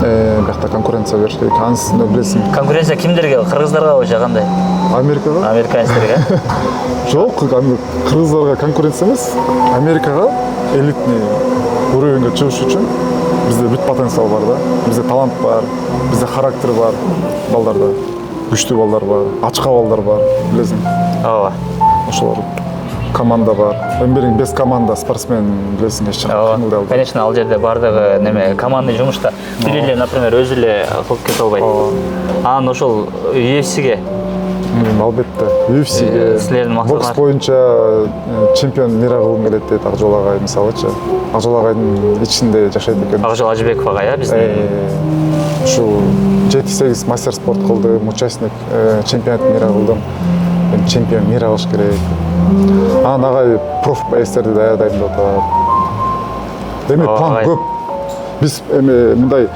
E: Биякта конкуренция бериш керек. Ансын да билесиң.
A: Конкуренция кимдерге? Кыргыздарга же кандай?
E: Америкага?
A: Американецтерге?
E: Жок, кыргыздарга конкуренция эмес. Америкага элитный уровеньге чыгыш үчүн бизде бүт потенциал бар да. Бизде талант бар, бизде характер бар, балдарда. Күчтүү балдар бар, ачка балдар бар, билесиң.
A: Ооба.
E: Ошолор команда бар. Эмберин без команда спортсмен билесиң эч кандай.
A: Конечно, ал жерде бардыгы неме командный жумушта бир эле, например, өзү эле кылып кете албайт. Анан ошол UFC'ге
E: Албетте. UFC'ге бокс боюнча чемпион мира кылгым келет дейт Акжол агай мисалычы. Акжол агайдын ичинде жашайт экен.
A: Акжол Ажыбеков агай, биздин.
E: Ушул 7-8 мастер спорт кылдым, участник чемпионат мира кылдым. Чемпион мира болуш керек. Анан агай проф боецтерди даярдайм деп атат. Эми план көп. Биз эми мындай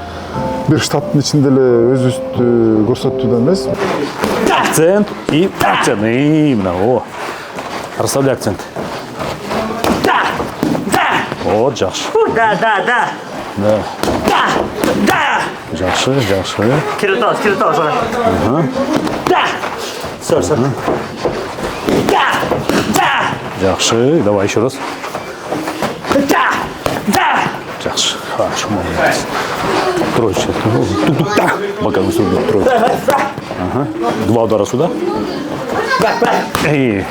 E: бир штаттын ичинде эле өзүбүздү көрсөтүүдө эмес.
D: Акцент и акцент. Именно, о. Расставляй акцент. Вот, жакшы.
A: Да.
D: Да. Жакшы.
A: Кирип ал, жана. Да. Сор. Да.
D: Жакшы, давай еще раз.
A: Да.
D: Жакшы. Хорошо, молодец. Троечка. Тук-тук-так. Боковой срубил, троечка. Ага. 2 удара сюда. И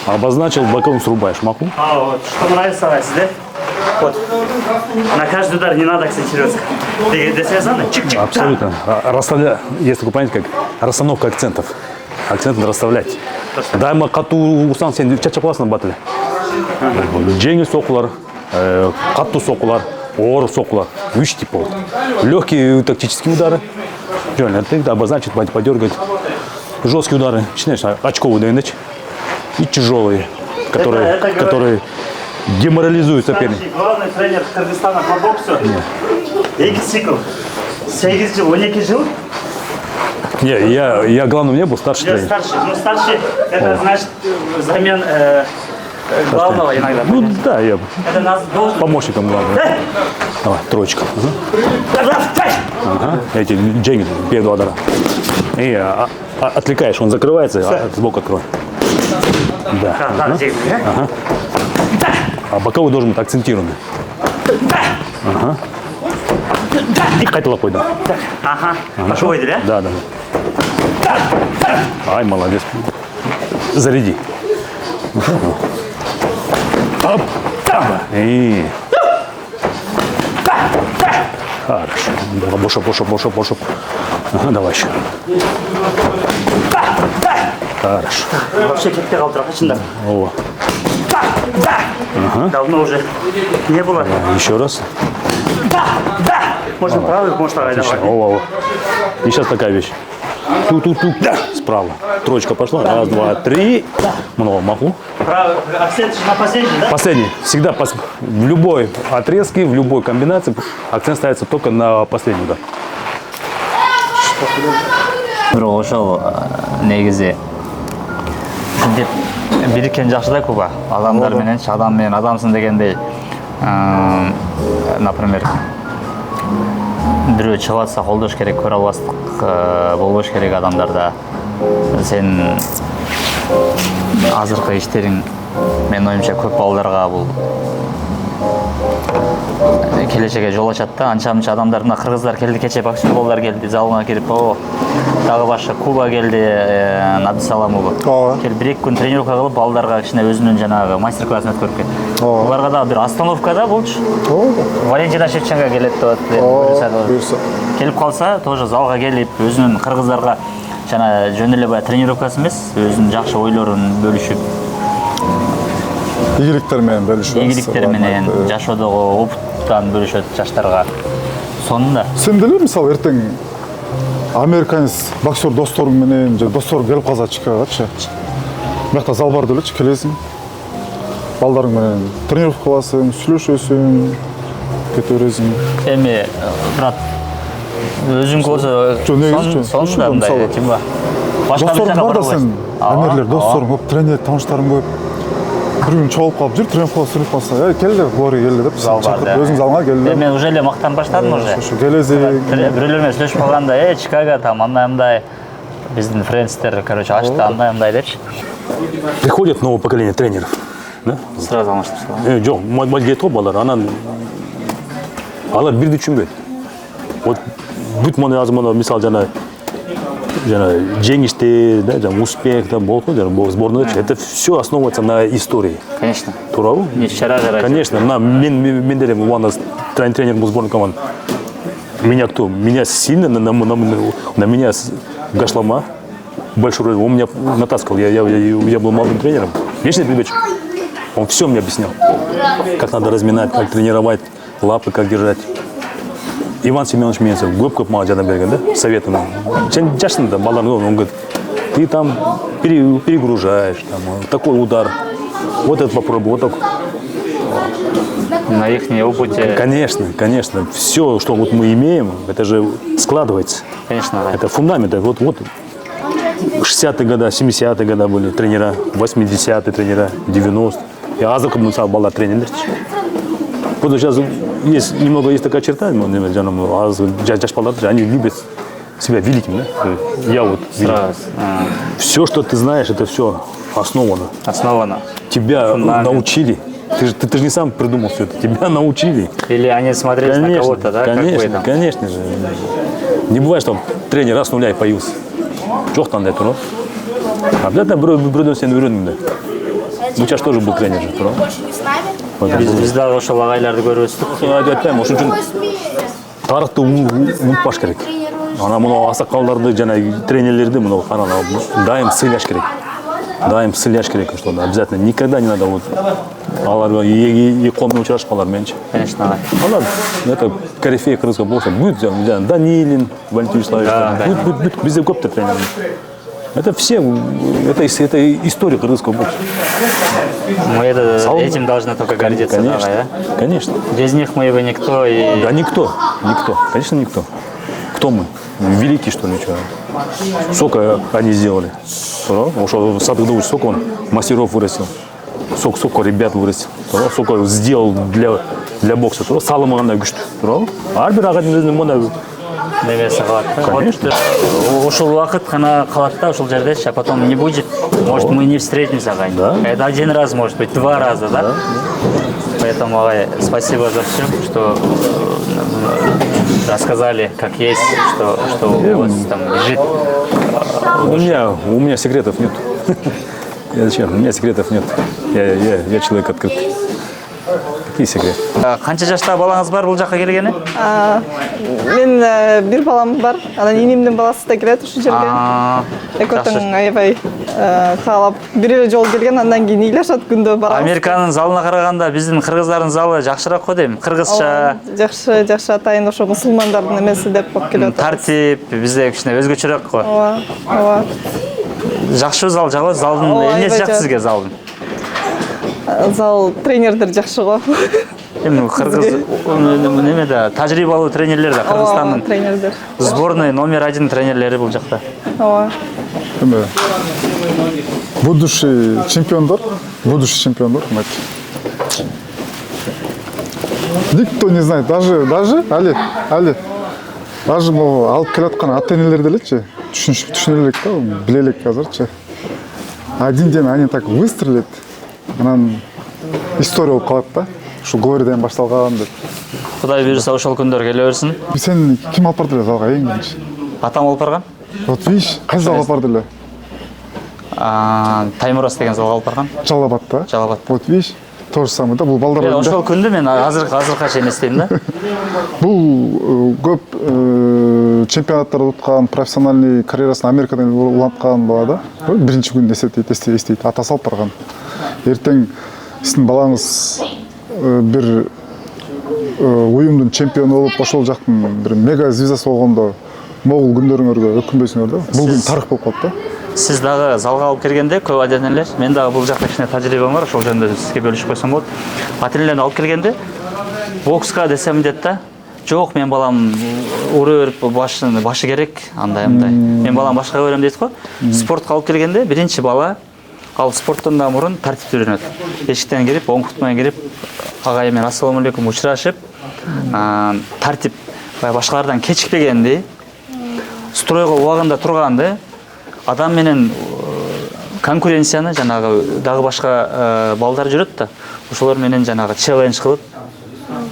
D: обозначил, боковым срубаешь маку.
A: Вот, что нравится, да? Вот. На каждый удар не надо акцентироваться. Ты связаны? Чик-чик.
D: Абсолютно. Есть такое понятие, как расстановка акцентов. Акценты расставлять. Дай мы кату урсаң, сен чача кыласың батыле. Жеңил сокулар, каттуу сокулар, оор сокулар. 3 тип болот. Легкие тактические удары. Это обозначить, подергать. Жесткие удары, очковые дендыч. И тяжелые, которые деморализуют соперника.
A: Главный тренер Кыргызстана по боксу. Эки цикл. 8 жыл, 12 жыл.
D: Не, я главным не был, старший тренер.
A: Старший, это значит взамен главного иногда.
D: Ну да, я
A: Это нас должен...
D: помощником главного. Давай, троечка. Ага. Эти дженги, первые 2 удара. И отвлекаешь, он закрывается, а сбоку открой. Да. Ага. А боковой должен быть акцентированный. Ага. И какая-то лапой, да.
A: Ага. Нашел, да?
D: Да. Ай, молодец. Заряди. Оп. И. Хорошо. Давай, больше. Ага, давай еще. Хорошо.
A: Вообще кетте калтырак ачында.
D: О. Ага.
A: Давно уже не было.
D: Еще раз.
A: Можно правый, можно давай.
D: О. И сейчас такая вещь. Тук-тук-тук. Справа. Троечка пошла. 1, 2, 3. Много маху.
A: Правый. Акцент на последний, да?
D: Последний. Всегда в любой отрезке, в любой комбинации акцент ставится только на последний удар.
A: Бирок ошол негизи ушинтип бириккен жакшы да Куба. Адамдар мененчи, адам менен адамсың дегендей. Например, бирөө чыгып атса колдош керек, көрө албастык болбош керек адамдарда. Сен азыркы иштериң менин оюмча көп балдарга бул келечекке жол ачат да. Анча-мынча адамдар, мына кыргыздар келди кече, боксер балдар келди, залына кирип, дагы башка Куба келди, Абдусалам уулу.
E: Ооба.
A: Келип бир-эки күн тренировка кылып, балдарга кичине өзүнүн жанагы мастер-классын өткөрүп кетти. Буларга да бир остановкада болчу. Валентина Шевченко келет деп атты.
E: Буюрса.
A: Келип калса, тоже залга келип, өзүнүн кыргыздарга жана жөн эле баягы тренировкасы эмес, өзүнүн жакшы ойлорун бөлүшүп,
E: Ийгиликтер менен бөлүшүп.
A: ийгиликтер менен жашоодогу опыттан бөлүшөт жаштарга. Сонунда
E: Сен деле мисалы эртең американец боксер досторуң менен же досторуң келип калса Чикагочу. Бuyakta зал бар делечи, келесиң. Балдарың менен тренировка кыласың, сүйлөшөсүң, кете бересиң.
A: эми брат өзүң болсо сонунда мындай типа
E: Досторуң бар да сен, амерлер досторуң көп, тренер тааныштарың көп. Бір күн чогулуп калып жүр, тренировкага сүрүп калса, келди, гори келди деп, чакырып өзүң залга келди.
A: Мен уже эле мактан баштадым уже.
E: Келесиң.
A: Бирөөлөр менен сүйлөшүп калганда, Чикаго там андай биздин френдстер, короче, ачты андай депчи.
D: Приходит новое поколение тренеров. Да?
A: Сразу алмаштырып.
D: Жок, мадилет го балдар, анан алар бирди түшүнбөйт. Вот бүт мына азыр мына мисалы жана жеңиштер, да, жана успех да болот го, жана сборныйчы. Это все основывается на истории.
A: Конечно.
D: Туурабы?
A: Не чара жарайт.
D: Конечно, мен деле убагында тренер был сборной команды. Меня кто? Меня сильно на меня Гашлама большой роль. Он меня натаскивал. Я был молодым тренером. Вечный передача. Он все мне объяснял. Как надо разминать, как тренировать, лапы как держать. Иван Семенович Менцев, көп мага жардам берген, да, советом. Сен жашсың да, балдар, он говорит, ты там перегружаешь, там, такой удар. Вот это попробуй, вот так.
A: На их опыте.
D: Конечно. Все, что вот мы имеем, это же складывается.
A: Конечно, да.
D: Это фундамент. Вот 60-е годы, 70-е годы были тренера, 80-е тренера, 90-е. Я азыркы мысал балдар тренерлер. Вот сейчас есть такая черта, жаш балдар, они любят себя великим, да? Я вот
A: Сразу.
D: все, что ты знаешь, это все основано. Тебя научили. Ты же не сам придумал все это, тебя научили.
A: Или они смотрели на кого-то, да?
D: Конечно же. Не бывает, что тренер раз с нуля и появился. Жоқ таңдай тұр. Обязательно біреуден сен үйрендің де. Мучаш тоже был тренер же, тұр.
A: Біз дағы ошол ағайларды көріп өстік.
D: Айтпаймын, ошон үчүн тарыхты унутпаш керек. Ана мына аксакалдарды жана тренерлерди мына дайым сыйлаш керек. Что обязательно никогда не надо вот аларга и колмен учурашып алар менчи.
A: Конечно.
D: Алар это корифей кыргызга болсо бүт Данилин, Валентин Вячеславович, бүт бизде көптөр тренер. Это все, это история кыргызского бокса.
A: Мы этим должны только гордиться.
D: Конечно.
A: Без них мы бы никто.
D: Да никто. Конечно, никто. Кто мы? Великий, что ли, что? Сколько они сделали? Садыгдович, сколько он мастеров вырастил? Сколько ребят вырастил? Сколько сделал для бокса? Салымағанда күшті. Әрбір ағайдың өзінің мұна
A: Немесе қалады.
D: Конечно.
A: Ушел уақыт қана қалады да, ушел жерде, а потом не будет. Может, мы не встретимся, ағай.
D: Да.
A: Это один раз, может быть, 2 раза, да? Поэтому, ағай, спасибо за все, что рассказали, как есть, что у вас там лежит.
D: У меня секретов нет. У меня секретов нет. Я человек открытый. Какие секреты?
A: Қанша жашта балаңыз бар бұл жаққа келгені?
H: Мен бир балам бар. Анан инемдин баласы да келет ушул жерге. Экотың аябай каалап бир эле жолу келген, андан кийин ыйлашат күндө барабыз.
A: Американын залына караганда биздин кыргыздардын залы жакшыраак го дейм. Кыргызча.
H: Жакшы атайын ошо мусулмандардын эмеси деп болуп келет.
A: Тартип, бизде кичине өзгөчөрөөк го.
H: Ооба.
A: Жакшы зал жагы, залдын эмнеси жакшы сизге залдын?
H: Зал тренердер жакшы го.
A: Эми кыргыз немеде тажрыйбалуу тренерлер да Кыргызстандын
H: тренердер.
A: Сборной номер 1 тренерлери бул жакта.
H: Ооба.
E: Эми будущий чемпиондор, знаете. Никто не знает, даже Али. Даже могу алып келаткан ата-энелер делечи. Түшүнө элек да, биле элек азырчы. Один день они так выстрелят, анан история болуп калат да. Ушул говорден башталган деп.
A: Кудай буйруса ошол күндөр келе берсин.
E: Сен ким алып барды залга эң биринчи?
A: Атам алып барган.
E: Вот видишь, қай залға барды эле?
A: Таймурас деген залга алып барган.
E: Жалабатта.
A: Жалабатта.
E: Вот видишь, то же самое да, бұл балдар ойында.
A: Ошол күндө мен азыркы чейин эстейм да.
E: Бұл көп чемпионаттар уткан, профессиональный карьерасын Америкадан уланткан бала да. Биринчи күн эстейт, атасы алып барган. Эртең сиздин балаңыз бир уюмдун чемпиону болуп, ошол жактын бир мега звездасы болгондо могул күндөрүңөргө өкүнбөйсүңөр да. Бул күн тарых болуп калат да.
A: Сиз дагы залга алып келгенде көп ата-энелер, мен дагы бул жакта кичине тажрыйбам бар, ошол жөнүндө сизге бөлүшүп койсом болот. Ата-энелерди алып келгенде бокска десем дейт да. Жок, мен балам уруу берип башы керек, андай. Мен балам башка берем дейт го. Спортко алып келгенде биринчи бала ал спорттон да мурун тартипти үйрөнөт. Эшиктен кирип, оң кутмай кирип, агай мен ассаламу алейкум учурашып, тартип башкалардан кечикпегенди, стройго убагында турганды, адам менен конкуренцияны жанагы дагы башка балдар жүрөт да. Ошолор менен жанагы челлендж кылып,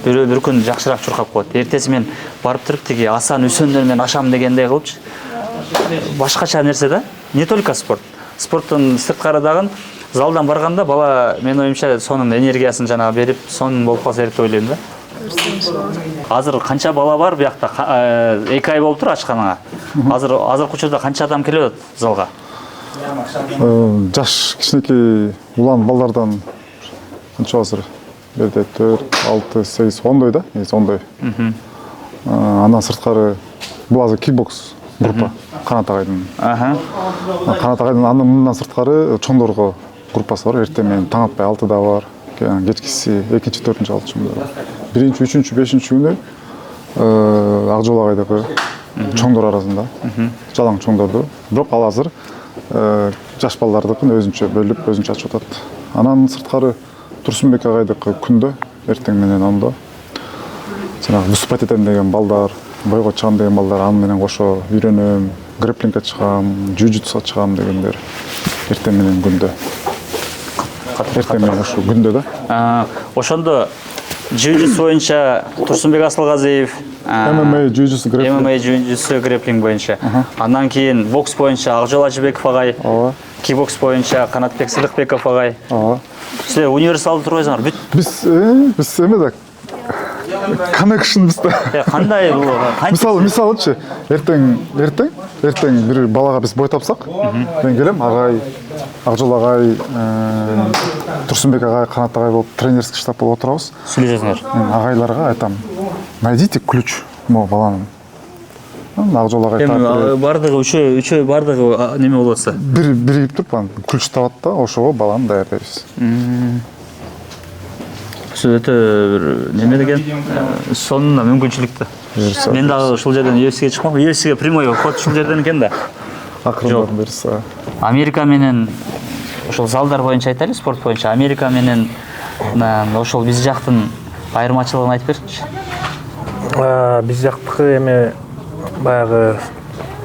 A: бирөө бир күн жакшыраак чуркап коет. Эртеси мен барып туруп тиги асан үсөндөр менен ашам дегендей кылыпчы. Башкача нерсе да. Не только спорт. Спорттун сырткары дагы залдан барганда бала мен оюмча сонун энергиясын жанагы берип, сонун болуп калса керек деп ойлойм да. Азыр канча бала бар биякта? 2 ай болуп тур ачканыңа. Азыркы учурда канча адам келип атат залга?
E: Жаш кичинекей улан балдардан канча азыр? Берде 4, 6, 8, 10 да? 10. Андан сырткары бул азыр кикбокс группа. Канат агайдын. Канат агайдын андан сырткары чоңдорго группасы бар. Эртең менен таң атпай 6да бар. Кечкиси 2-4 алтынчы бар. 1-3, 5 күнү Акжол агайдагы чоңдор арасында. Жалаң чоңдорду. Бирок ал азыр жаш балдардыкын өзүнчө бөлүп, өзүнчө ачып атат. Анан сырткары Турсунбек агайдыкы күндө эртең менен ондо. Жанагы выступать этем деген балдар, бойго чыгам деген балдар аны менен кошо үйрөнөм, грэплингге чыгам, джиу-джитсуга чыгам дегендер эртең менен күндө. Эртең менен ошо күндө да.
A: Ошондо джиу-джитсу боюнча Турсунбек Асылгазиев,
E: ММА,
A: джиу-джитсу, грэплинг боюнча. Андан кийин бокс боюнча Акжол Ажыбеков агай, кикбокс боюнча Канатбек Сыдыкбеков агай. Силер универсалды турбайсыңар бүт.
E: Биз эме да connection бизде.
A: Кандай бул?
E: Мисалычы, эртең бир балага биз бой тапсак, мен келем, агай, Акжол агай, Турсунбек агай, Канат агай болуп тренерский штаб болуп отурабыз.
A: Сүйлөшөңөр.
E: Агайларга айтам, найдите ключ мо баланын. Акжол агай тартып.
A: Бардыгы үчөө бардыгы неме болуп атса.
E: Биригип туруп, ключ табат да, ошого баланы даярдайбыз.
A: Өтө бир неме деген сонун мүмкүнчүлүктү. Мен дагы ушул жерден UFC'ге чыкмак, UFC'ге прямой ход ушул жерден экен да.
E: Акырындап берсе.
A: Америка менен ошол залдар боюнча айтайлы, спорт боюнча Америка менен ошол биз жактын айырмачылыгын айтып берчи.
B: Биз жактыкы эме баягы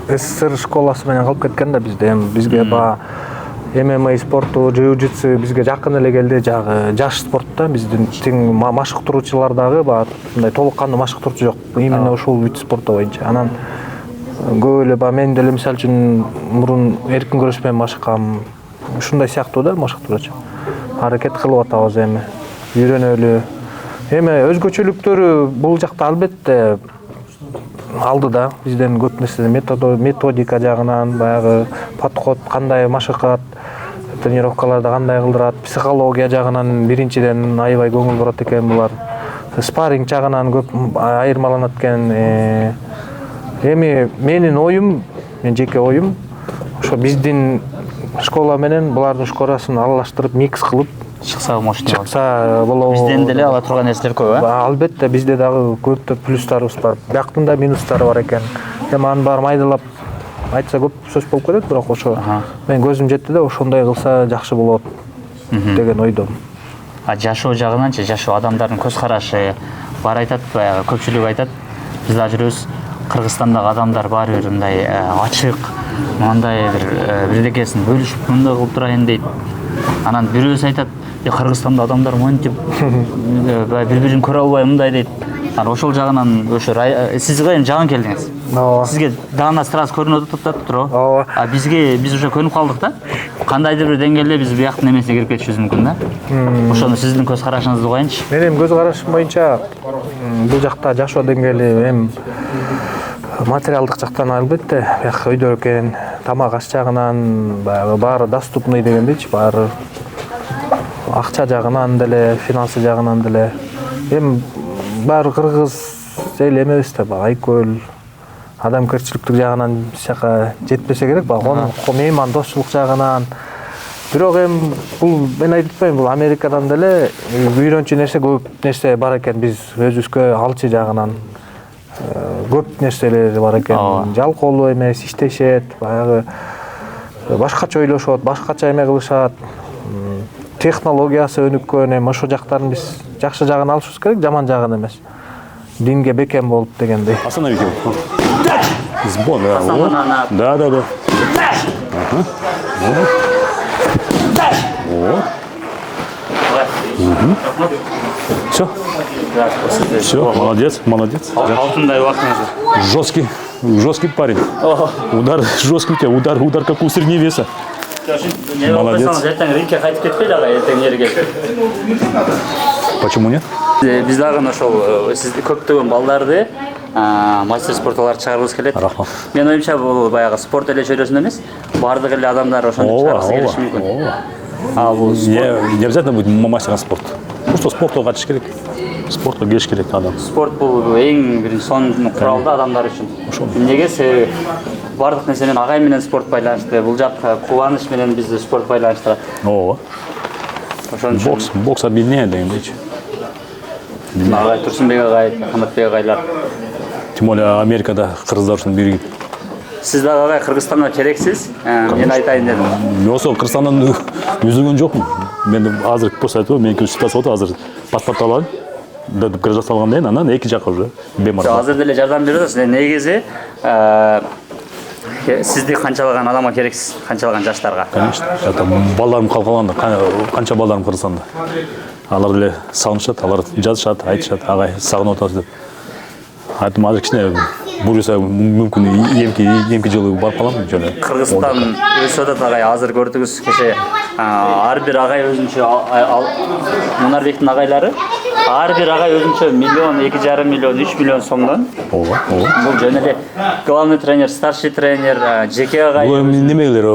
B: СССР школасы менен калып кеткен да бизде. Эми бизге ММА спорту, джиу-джитсу бизге жакын эле келди, жагы жаш спортта биздин тең машыктыруучулар дагы мындай толук кандуу машыктыруучу жок. Именно ошол вид спорта боюнча. Анан көп эле мен деле мисалы үчүн мурун эркин күрөш менен машыккам. Ушундай сыяктуу да машыктыруучу. Аракет кылып атабыз эми. Үйрөнөлү. Эми өзгөчөлүктөрү бул жакта албетте алдыда бизден көп нерсе методика жагынан баягы подход кандай машыкат, тренировкаларда кандай кылдырат, психология жагынан биринчиден аябай көңүл бурат экен булар. Спарринг жагынан көп айырмаланат экен. Эми менин оюм, жеке оюм, ошо биздин школа менен булардын школасын аралаштырып микс кылып
A: чыкса мощный
B: болобу.
A: Бизден деле ала турган нерселер көп,
B: Албетте бизде дагы көптө плюстарыбыз бар. Бияктын да минустары бар экен. Эми аны баарын майдалап айтса көп сөз болуп кетет, бирок ошо мен көзүм жетти да ошондой кылса жакшы болот деген ойдом.
A: Жашоо жагынанчы, жашоо адамдардын көз карашы бар айтат, баягы көпчүлүк айтат. Биз да жүрөбүз, Кыргызстандагы адамдар баары бир мындай ачык, мындай бирдекесин бөлүшүп мындай кылып турайын дейт. Анан бирөөсү айтат, Кыргызстанда адамдар монтип бири-бирин көрө албай мындай дейт. Ошол жагынан ошо сиз кайын жагын келдиңиз?
B: Ооба.
A: Сизге дагы сразу көрүнүп атат туурабы?
B: Ооба.
A: А биз уже көнүп калдык да. Кандайдыр бир деңгээлде биз бияктын эмесине кирип кетишибиз мүмкүн да. Ошону сиздин көз карашыңызды угайынчы.
B: Менин көз карашым боюнча бул жакта жашоо деңгээли эми материалдык жактан албетте бияк өйдө экен, тамак аш жагынан баягы баары доступный дегендейчи, баары акча жагынан деле, финансы жагынан деле. Эми баары кыргыз эл эмебиз да, баягы айкөл адамгерчиликтик жагынан биз жака жетпесе керек, баягы меймандошчулук жагынан. Бирок эми бул мен айтып атпайм, бул Америкадан деле үйрөнчү нерсе көп нерсе бар экен, биз өзүбүзгө алчы жагынан көп нерселер бар экен. Жалкоолуу эмес, иштешет, баягы башкача ойлошот, башкача эме кылышат. Технологиясы өнүккөн, эми ошол жактарын биз жакшы жагын алышыбыз керек, жаман жагын эмес. Динге бекем болуп дегендей.
D: Остановить его. Сбор, да. Да. Ага. Вот. Все. Все, молодец.
A: Алтындай убактыңыз.
D: Жесткий парень. Удар жесткий у тебя, удар как у средневеса. Молодец.
A: Эртең рингке кайтып кетпейли ага, эртең жерге.
D: Почему нет?
A: Биз дагы ошол сиз көптөгөн балдарды мастер спорттолорго чыгаргыбыз келет.
D: Рахмат.
A: Мен оюмча бул баягы спорт эле чөйрөсүндө эмес, баардык эле адамдар ошону чыгаргысы келиши мүмкүн. А бул
D: Не обязательно быть мастером спорта. Просто спортқа катыш керек. Спортқа келиш керек адам.
A: Спорт бул эң биринчи сонун курал да адамдар үчүн. Эмнеге? Себеби баардык нерсе менен агай менен спорт байланыштуу. Бул жакка кубаныч менен бизди спорт байланыштырат.
D: Ооба.
A: Ошон үчүн
D: Бокс объединяет дегендейчи.
A: агай Турсунбек агай, Ахматбек агайлар.
D: Тем более Америкада кыргыздар үчүн биригип.
A: Сиз дагы агай Кыргызстанга керексиз. Мен айтайын дедим.
D: Мен ошо Кыргызстандан үзүлгөн жокмун. Мен азыр просто айтып, меники ситуация болот, азыр паспорт алайын. Деп гражданство алгандан кийин анан эки жака уже бемар.
A: Азыр деле жардам берип атасыз. Негизи сизди канчалаган адамга керексиз, канчалаган жаштарга.
D: Конечно. Это балдарым калганда, канча балдарым Кыргызстанда. Алар деле сагынышат, алар жазышат, айтышат, агай сагынып атабыз деп. Айтым азыр кичине бул жаса мүмкүн эмки жылы барып калам жөн.
A: Кыргызстан өсүп атат агай, азыр көрдүңүз кеше ар бир агай өзүнчө Мунарбектин агайлары ар бир агай өзүнчө миллион, 2,5 миллион, 3 миллион сомдон.
D: Ооба.
A: Бул жөн эле главный тренер, старший тренер, жеке агай.
D: Бул немелер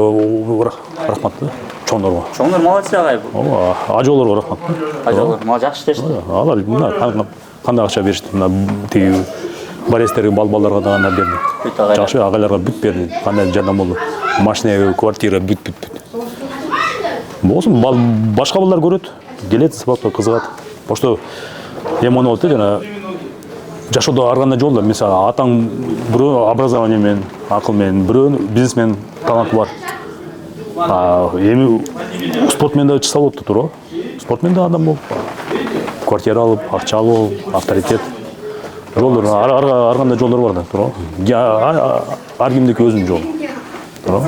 D: рахмат да. Чоңдорго.
A: Чоңдор молодец агай.
D: Ооба, ажоолорго рахмат.
A: Ажоолор мага жакшы иштешти.
D: Алар мына кандай акча беришти, мына тиги барестерге балдарга да анда берди. Жакшы агайларга бүт берди. Кандай жардам болду. Машина, квартира бүт. Болсун, башка балдар көрөт, келет, спортко кызыгат. Потому эми ону болот жана жашоодо ар кандай жол да. Мисалы атаң бирөө образование менен, акыл менен, бирөө бизнесмен таланты бар. Эми спорт менен да чыкса болот туурабы? Спорт менен да адам болуп, квартира алып, акча алып, авторитет. Жолдор ар кандай жолдор бар да, туурабы? Ар кимдики өзүнүн жолу. Туурабы?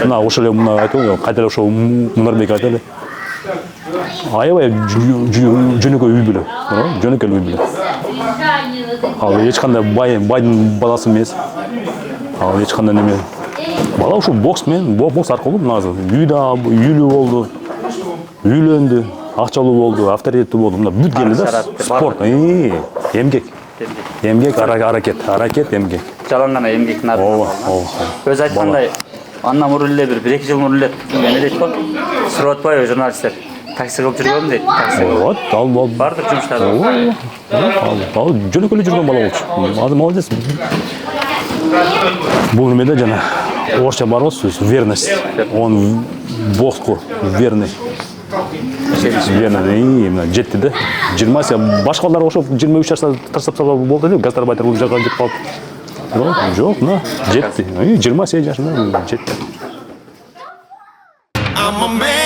D: Мына ошол эле мына айтып, кайта эле ошол Мунарбек айталы. Аябай жөнөкөй үй бүлө, туурабы? Жөнөкөй үй бүлө. Ал эч кандай байдын баласы эмес. Ал эч кандай неме. Бала ушул бокс аркылуу мына үйлүү болду, үйлөндү, акчалуу болду, авторитеттүү болду. Мына бүт келди да. Спорт, эмгек, аракет, эмгек.
A: Жалаң гана эмгектин артында. Өзү айткандай, андан мурун эле бир 1-2 жыл мурун эле эме дейт го. Сурап атпайбы журналисттер? Такси кылып жүргөм дейт.
D: Вот, ал
A: бардык жумуштары.
D: Ал жөнөкөй жүргөн бала болчу. Азыр молодец. Бул немеде жана орусча бар го сөз, верность. Он бокско верный. Верный, жетти да. 20 башка балдар ошо 23 жашта тырсап болду деп, гастарбайтер бул жака кетип калды. Жок, мына жетти. 28 жашында жетти.
C: I'm a man.